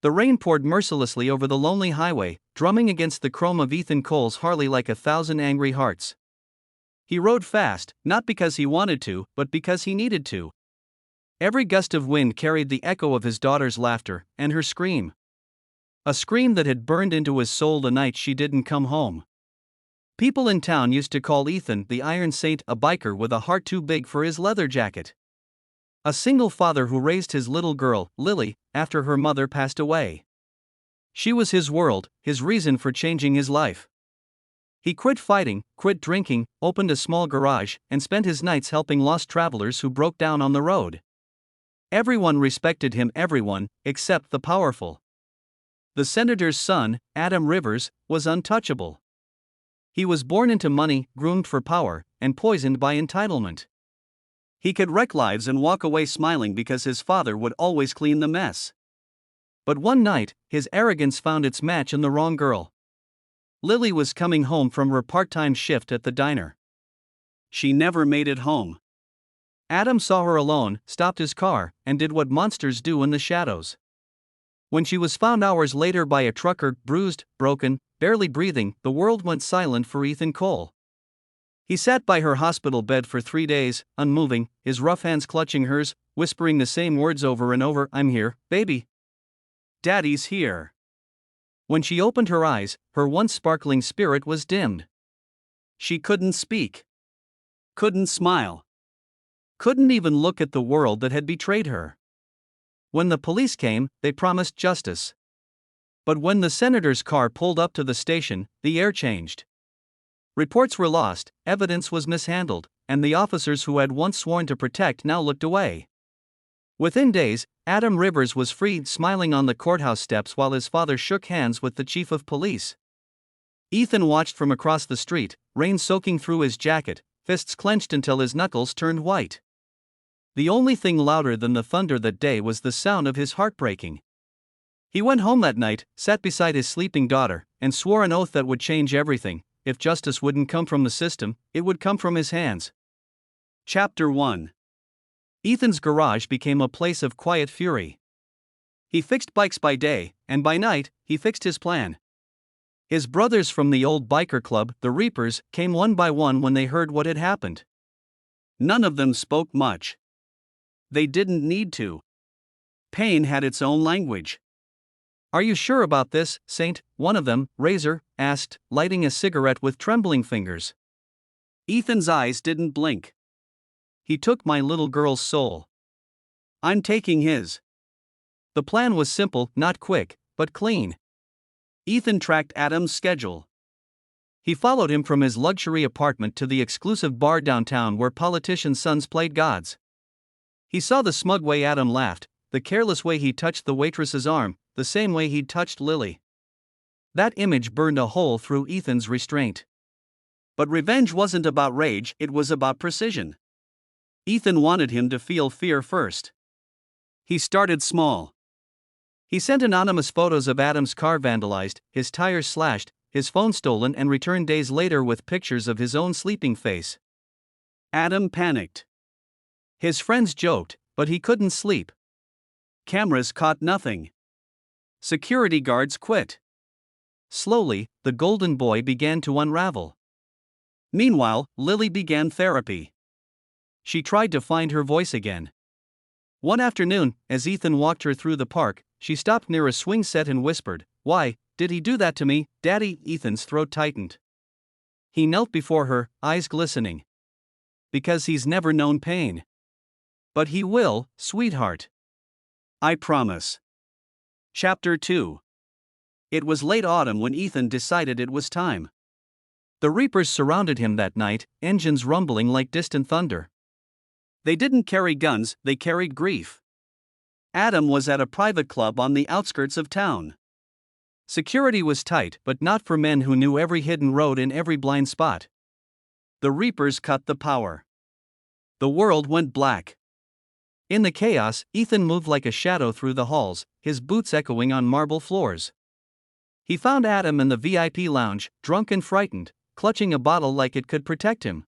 The rain poured mercilessly over the lonely highway, drumming against the chrome of Ethan Cole's Harley like 1,000 angry hearts. He rode fast, not because he wanted to, but because he needed to. Every gust of wind carried the echo of his daughter's laughter, and her scream. A scream that had burned into his soul the night she didn't come home. People in town used to call Ethan the Iron Saint, a biker with a heart too big for his leather jacket. A single father who raised his little girl, Lily, after her mother passed away. She was his world, his reason for changing his life. He quit fighting, quit drinking, opened a small garage, and spent his nights helping lost travelers who broke down on the road. Everyone respected him, everyone, except the powerful. The senator's son, Adam Rivers, was untouchable. He was born into money, groomed for power, and poisoned by entitlement. He could wreck lives and walk away smiling because his father would always clean the mess. But one night, his arrogance found its match in the wrong girl. Lily was coming home from her part-time shift at the diner. She never made it home. Adam saw her alone, stopped his car, and did what monsters do in the shadows. When she was found hours later by a trucker, bruised, broken, barely breathing, the world went silent for Ethan Cole. He sat by her hospital bed for 3 days, unmoving, his rough hands clutching hers, whispering the same words over and over, "I'm here, baby. Daddy's here." When she opened her eyes, her once sparkling spirit was dimmed. She couldn't speak. Couldn't smile. Couldn't even look at the world that had betrayed her. When the police came, they promised justice. But when the senator's car pulled up to the station, the air changed. Reports were lost, evidence was mishandled, and the officers who had once sworn to protect now looked away. Within days, Adam Rivers was freed, smiling on the courthouse steps while his father shook hands with the chief of police. Ethan watched from across the street, rain soaking through his jacket, fists clenched until his knuckles turned white. The only thing louder than the thunder that day was the sound of his heart breaking. He went home that night, sat beside his sleeping daughter, and swore an oath that would change everything. If justice wouldn't come from the system, it would come from his hands. Chapter 1. Ethan's garage became a place of quiet fury. He fixed bikes by day, and by night, he fixed his plan. His brothers from the old biker club, the Reapers, came one by one when they heard what had happened. None of them spoke much. They didn't need to. Pain had its own language. "Are you sure about this, Saint?" one of them, Razor, asked, lighting a cigarette with trembling fingers. Ethan's eyes didn't blink. "He took my little girl's soul. I'm taking his." The plan was simple, not quick, but clean. Ethan tracked Adam's schedule. He followed him from his luxury apartment to the exclusive bar downtown where politicians' sons played gods. He saw the smug way Adam laughed, the careless way he touched the waitress's arm, the same way he'd touched Lily. That image burned a hole through Ethan's restraint. But revenge wasn't about rage, it was about precision. Ethan wanted him to feel fear first. He started small. He sent anonymous photos of Adam's car vandalized, his tires slashed, his phone stolen, and returned days later with pictures of his own sleeping face. Adam panicked. His friends joked, but he couldn't sleep. Cameras caught nothing. Security guards quit. Slowly, the golden boy began to unravel. Meanwhile, Lily began therapy. She tried to find her voice again. One afternoon, as Ethan walked her through the park, she stopped near a swing set and whispered, "Why did he do that to me, Daddy?" Ethan's throat tightened. He knelt before her, eyes glistening. "Because he's never known pain. But he will, sweetheart. I promise." Chapter 2. It was late autumn when Ethan decided it was time. The Reapers surrounded him that night, engines rumbling like distant thunder. They didn't carry guns, they carried grief. Adam was at a private club on the outskirts of town. Security was tight, but not for men who knew every hidden road and every blind spot. The Reapers cut the power. The world went black. In the chaos, Ethan moved like a shadow through the halls, his boots echoing on marble floors. He found Adam in the VIP lounge, drunk and frightened, clutching a bottle like it could protect him.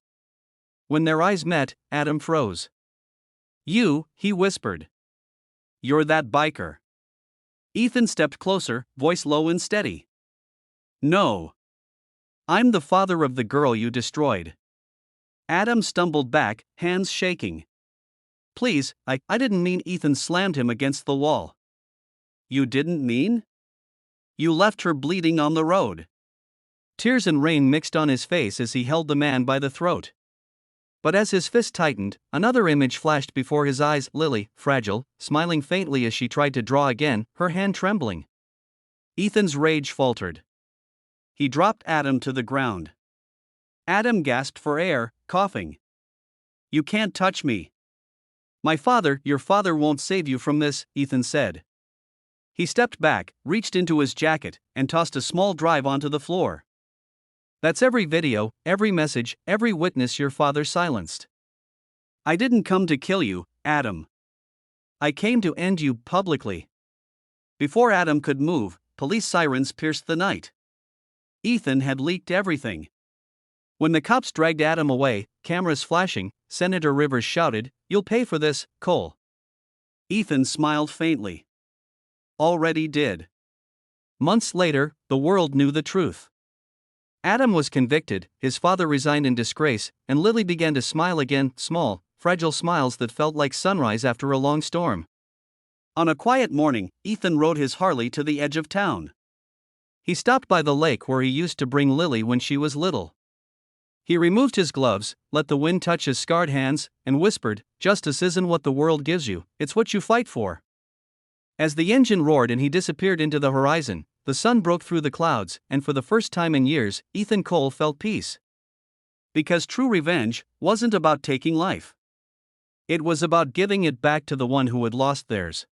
When their eyes met, Adam froze. "You," he whispered. "You're that biker." Ethan stepped closer, voice low and steady. No. I'm the father of the girl you destroyed. Adam stumbled back, hands shaking. Please, I didn't mean. Ethan slammed him against the wall. You didn't mean? You left her bleeding on the road. Tears and rain mixed on his face as he held the man by the throat. But as his fist tightened, another image flashed before his eyes: Lily, fragile, smiling faintly as she tried to draw again, her hand trembling. Ethan's rage faltered. He dropped Adam to the ground. Adam gasped for air, coughing. You can't touch me. Your father won't save you from this, Ethan said. He stepped back, reached into his jacket, and tossed a small drive onto the floor. That's every video, every message, every witness your father silenced. I didn't come to kill you, Adam. I came to end you publicly. Before Adam could move, police sirens pierced the night. Ethan had leaked everything. When the cops dragged Adam away, cameras flashing, Senator Rivers shouted, "You'll pay for this, Cole." Ethan smiled faintly. Already did. Months later, the world knew the truth. Adam was convicted, his father resigned in disgrace, and Lily began to smile again, small, fragile smiles that felt like sunrise after a long storm. On a quiet morning, Ethan rode his Harley to the edge of town. He stopped by the lake where he used to bring Lily when she was little. He removed his gloves, let the wind touch his scarred hands, and whispered, "Justice isn't what the world gives you, it's what you fight for." As the engine roared and he disappeared into the horizon, the sun broke through the clouds, and for the first time in years, Ethan Cole felt peace. Because true revenge wasn't about taking life. It was about giving it back to the one who had lost theirs.